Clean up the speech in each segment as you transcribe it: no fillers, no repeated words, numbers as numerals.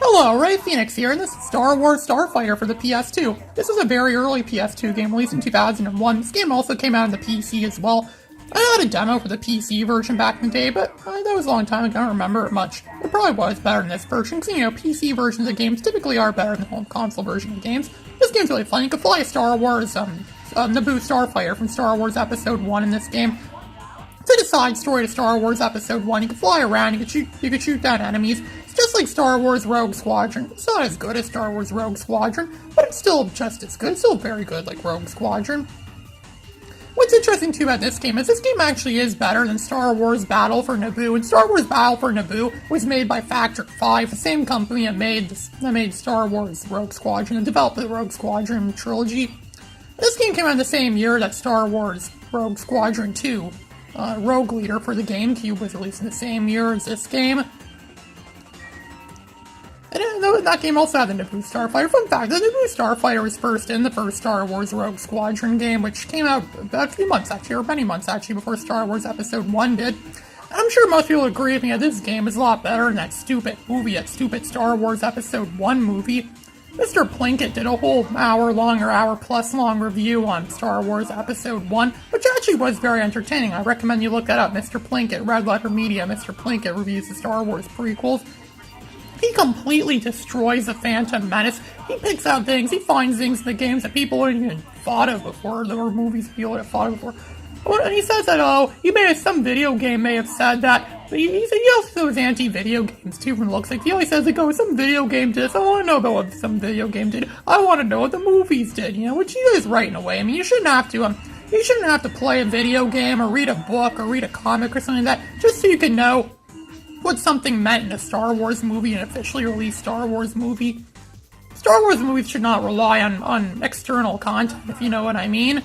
Hello, Ray Phoenix here, and this is Star Wars Starfighter for the Ps2. This was a very early Ps2 game released in 2001. This game also came out on the PC as well. I had a demo for the PC version back in the day, but that was a long time ago. I don't remember it much. It probably was better than this version, because, PC versions of games typically are better than the home console version of games. This game's really fun. You can fly Star Wars, Naboo Starfighter from Star Wars Episode 1 in this game. It's a side story to Star Wars Episode 1. You can fly around, you can shoot down enemies. It's just like Star Wars Rogue Squadron. It's not as good as Star Wars Rogue Squadron, but it's still just as good. It's still very good like Rogue Squadron. What's interesting too about this game is this game actually is better than Star Wars Battle for Naboo, and Star Wars Battle for Naboo was made by Factor 5, the same company that made Star Wars Rogue Squadron and developed the Rogue Squadron trilogy. This game came out the same year that Star Wars Rogue Squadron 2. Rogue Leader for the Gamecube was released in the same year as this game. And that game also had the Naboo Starfighter. Fun fact, the Naboo Starfighter was first in the first Star Wars Rogue Squadron game, which came out about a few months actually, or many months actually, before Star Wars Episode 1 did. And I'm sure most people agree with me that this game is a lot better than that stupid movie, that stupid Star Wars Episode 1 movie. Mr. Plinkett did a whole hour-long or hour-plus-long review on Star Wars Episode 1, which actually was very entertaining. I recommend you look that up. Mr. Plinkett, Red Letter Media. Mr. Plinkett reviews the Star Wars prequels. He completely destroys the Phantom Menace. He picks out things, he finds things in the games that people hadn't even thought of before. There were movies people had thought of before. And he says that, some video game may have said that, but he also was anti-video games too from the looks like. He always says, some video game did this, I want to know about what some video game did, I want to know what the movies did, which he is right in a way. I mean, you shouldn't have to play a video game or read a book or read a comic or something like that, just so you can know what something meant in a Star Wars movie, an officially released Star Wars movie. Star Wars movies should not rely on external content, if you know what I mean.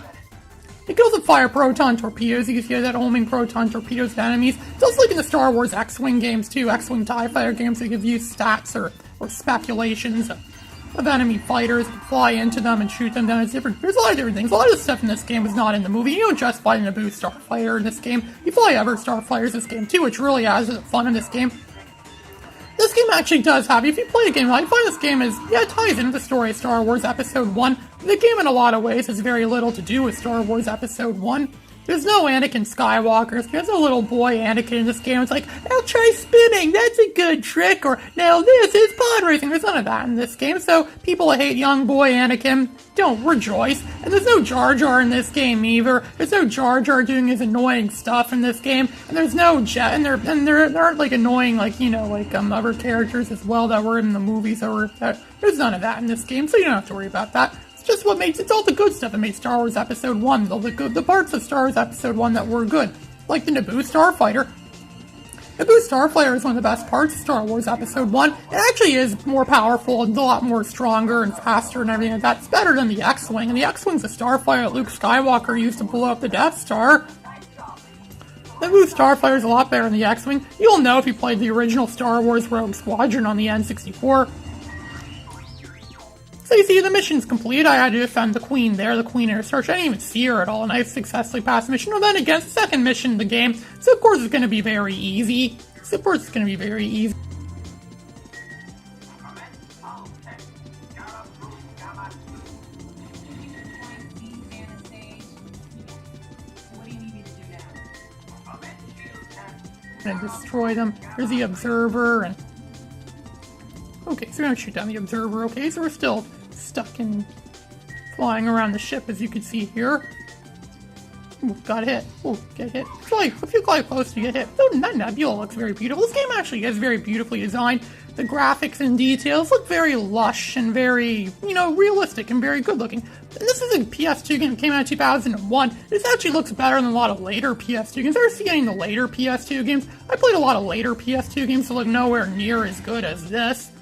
It can also fire proton torpedoes. You can see that homing proton torpedoes to enemies. It's also like in the Star Wars X-Wing games too, X-Wing TIE Fighter games, so you can use stats or speculations of enemy fighters, fly into them and shoot them down. There's a lot of different things. A lot of the stuff in this game is not in the movie. You don't just fly the Naboo Starfighter in this game. You fly other Starfighters in this game too, which really adds to the fun in this game. This game actually does have, if you play the game, I find this game it ties into the story of Star Wars Episode 1. The game in a lot of ways has very little to do with Star Wars Episode 1. There's no Anakin Skywalker. There's no little boy Anakin in this game. It's like, I'll try spinning, that's a good trick, or now this is pod racing. There's none of that in this game, so people that hate young boy Anakin don't rejoice. And there's no Jar Jar in this game either. There's no Jar Jar doing his annoying stuff in this game, and there's no Jet, and there aren't like annoying other characters as well that were in the movies there's none of that in this game, so you don't have to worry about that. Just it's all the good stuff that made Star Wars Episode 1, the parts of Star Wars Episode 1 that were good, like the Naboo Starfighter. Naboo Starfighter is one of the best parts of Star Wars Episode 1. It actually is more powerful and a lot more stronger and faster and everything like that. It's better than the X-Wing, and the X-Wing's the Starfighter that Luke Skywalker used to blow up the Death Star. The Naboo Starfighter is a lot better than the X-Wing. You'll know if you played the original Star Wars Rogue Squadron on the N64. So you see, the mission's complete. I had to defend the Queen there, the Queen Air Starship. I didn't even see her at all, and I successfully passed the mission. Well, then again, it's the second mission in the game, so of course it's going to be very easy. And destroy them. There's the Observer, and okay, so we're gonna shoot down the Observer. Okay, so we're still stuck in flying around the ship, as you can see here. Ooh, got hit. Ooh, get hit. If you fly close, you get hit. Oh, that nebula looks very beautiful. This game actually is very beautifully designed. The graphics and details look very lush and very, realistic and very good looking. And this is a PS2 game that came out in 2001. This actually looks better than a lot of later PS2 games. Ever see any of the later PS2 games? I played a lot of later PS2 games that look nowhere near as good as this.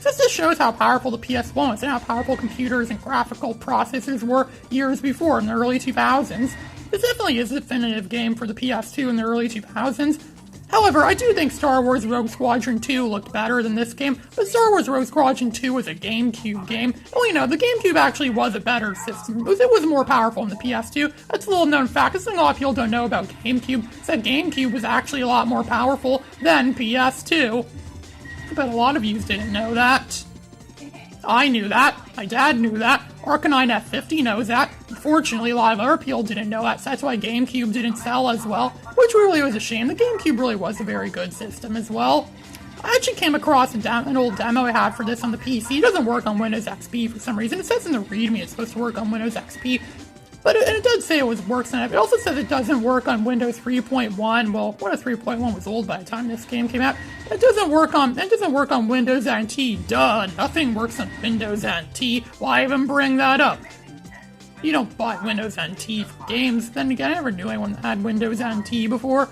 This just shows how powerful the PS1 was and how powerful computers and graphical processors were years before in the early 2000s. This definitely is a definitive game for the PS2 in the early 2000s. However, I do think Star Wars Rogue Squadron 2 looked better than this game, but Star Wars Rogue Squadron 2 was a GameCube game. Well, the GameCube actually was a better system. It was more powerful than the PS2. That's a little known fact. It's something a lot of people don't know about GameCube. It's that GameCube was actually a lot more powerful than PS2. but a lot of you didn't know that. I knew that. My dad knew that. Arcanine F50 knows that. Unfortunately, a lot of other people didn't know that, so that's why Gamecube didn't sell as well, which really was a shame. The Gamecube really was a very good system as well. I actually came across an old demo I had for this on the PC. It doesn't work on Windows XP for some reason. It says in the README it's supposed to work on Windows XP, but it does say it works on it. It also says it doesn't work on Windows 3.1. Well, Windows 3.1 was old by the time this game came out. It doesn't work on Windows NT. Duh, nothing works on Windows NT. Why even bring that up? You don't buy Windows NT for games. Then again, I never knew anyone that had Windows NT before.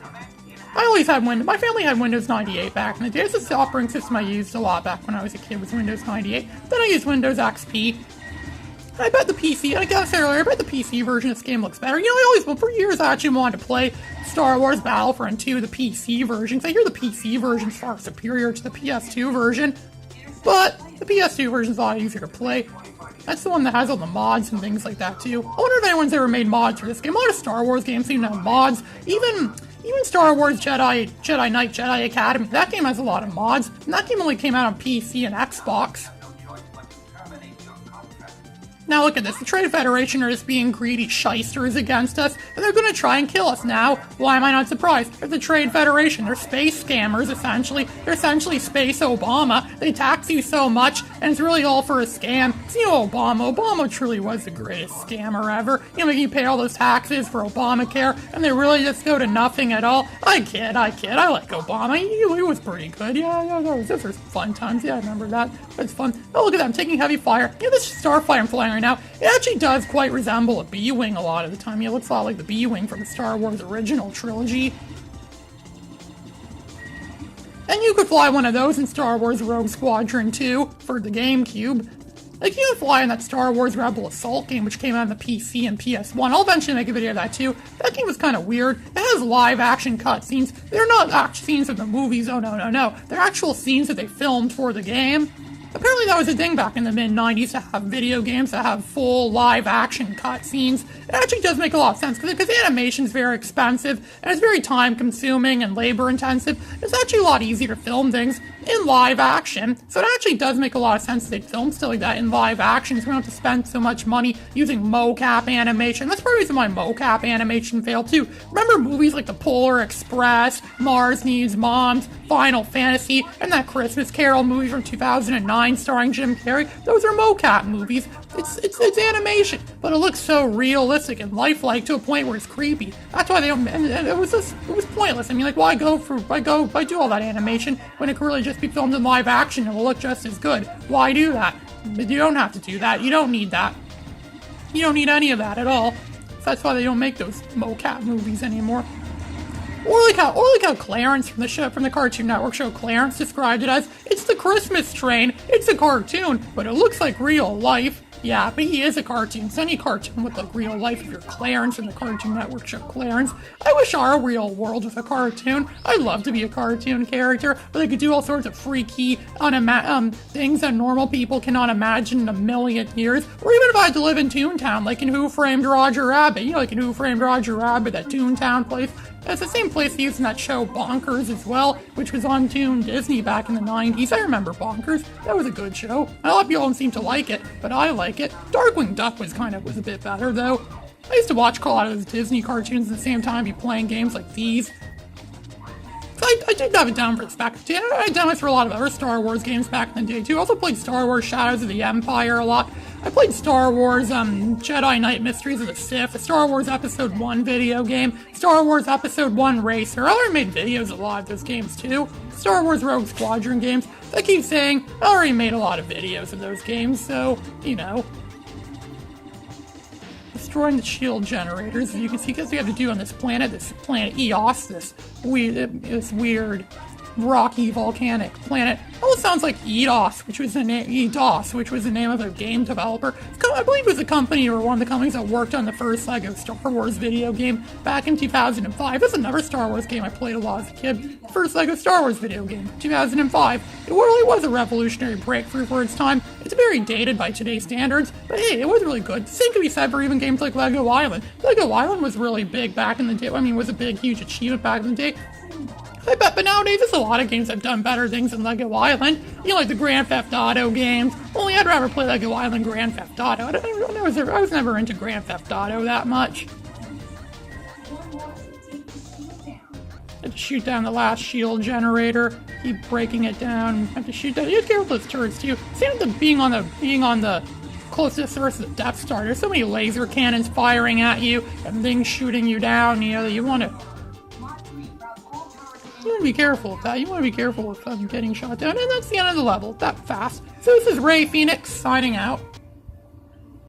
I always had my family had Windows 98 back in the day. It's the operating system I used a lot back when I was a kid, was Windows 98. Then I used Windows XP. I bet the PC, like I said earlier, I bet the PC version of this game looks better. For years I actually wanted to play Star Wars Battlefront 2, the PC version, because I hear the PC version is far superior to the PS2 version, but the PS2 version is a lot easier to play. That's the one that has all the mods and things like that, too. I wonder if anyone's ever made mods for this game. A lot of Star Wars games seem to have mods. Even Star Wars Jedi Knight, Jedi Academy, that game has a lot of mods, and that game only came out on PC and Xbox. Now look at this, the Trade Federation are just being greedy shysters against us, and they're gonna try and kill us now. Why am I not surprised? They're the Trade Federation, they're space scammers, essentially. They're essentially Space Obama. They tax you so much, and it's really all for a scam. So, Obama truly was the greatest scammer ever. You pay all those taxes for Obamacare, and they really just go to nothing at all. I kid, I like Obama, he was pretty good. Yeah, those were fun times, yeah, I remember that. It's fun. Oh, look at that, I'm taking heavy fire. This Starfighter I'm flying right now, it actually does quite resemble a B-Wing a lot of the time. It looks a lot like the B-Wing from the Star Wars original trilogy. And you could fly one of those in Star Wars Rogue Squadron 2 for the Gamecube. Like, you can fly in that Star Wars Rebel Assault game, which came out on the PC and PS1. I'll eventually make a video of that too. That game was kind of weird. It has live-action cutscenes. They're not actual scenes of the movies, oh no. They're actual scenes that they filmed for the game. Apparently that was a thing back in the mid-90s to have video games that have full live-action cutscenes. It actually does make a lot of sense, because animation is very expensive, and it's very time-consuming and labor-intensive. It's actually a lot easier to film things in live action, so it actually does make a lot of sense that they film stuff like that in live action, so we don't have to spend so much money using mocap animation. That's part of the reason why mocap animation failed too. Remember movies like The Polar Express, Mars Needs Moms, Final Fantasy, and that Christmas Carol movie from 2009 starring Jim Carrey? Those are mocap movies. It's animation, but it looks so realistic and lifelike to a point where it's creepy. That's why they don't. And it was pointless. I mean, like, why do all that animation when it could really just be filmed in live action and will look just as good? Why do that? You don't have to do that. You don't need that. You don't need any of that at all. So that's why they don't make those mocap movies anymore. Or like how Clarence from the Cartoon Network show Clarence described it as, it's the Christmas train, it's a cartoon, but it looks like real life. Yeah, but he is a cartoon, so any cartoon would look real life if you're Clarence from the Cartoon Network show Clarence. I wish our real world was a cartoon. I'd love to be a cartoon character, where they could do all sorts of freaky, things that normal people cannot imagine in a million years. Or even if I had to live in Toontown, like in Who Framed Roger Rabbit. Like in Who Framed Roger Rabbit, that Toontown place. It's the same place used in that show Bonkers as well, which was on Toon Disney back in the 90s. I remember Bonkers. That was a good show. A lot of people don't seem to like it, but I like it. Darkwing Duck was a bit better, though. I used to watch a lot of those Disney cartoons at the same time, be playing games like these. I did have it down for this back in the day. I had done it for a lot of other Star Wars games back in the day, too. I also played Star Wars Shadows of the Empire a lot. I played Star Wars Jedi Knight Mysteries of the Sith, a Star Wars Episode 1 video game, Star Wars Episode 1 Racer. I already made videos of a lot of those games, too. Star Wars Rogue Squadron games. I keep saying, I already made a lot of videos of those games, so, destroying the shield generators, as you can see, because we have to do on this planet Eos, this weird rocky volcanic planet. Almost sounds like EDOS, which was the name of a game developer. I believe it was a company or one of the companies that worked on the first Lego Star Wars video game back in 2005. That's another Star Wars game I played a lot as a kid. The first Lego Star Wars video game, 2005. It really was a revolutionary breakthrough for its time. It's very dated by today's standards, but hey, it was really good. The same can be said for even games like Lego Island. Lego Island was really big back in the day. I mean, it was a big, huge achievement back in the day. I bet, but nowadays there's a lot of games that have done better things than Lego Island. You know, like the Grand Theft Auto games. Only I'd rather play Lego Island Grand Theft Auto. I was never into Grand Theft Auto that much. I have to shoot down the last shield generator. Keep breaking it down. I have to shoot down. You have to get those turrets too. Same with being on the closest source of the Death Star. There's so many laser cannons firing at you and things shooting you down. You know that you want to be careful with that. You want to be careful with getting shot down. And that's the end of the level. That fast. So this is Ray Phoenix signing out.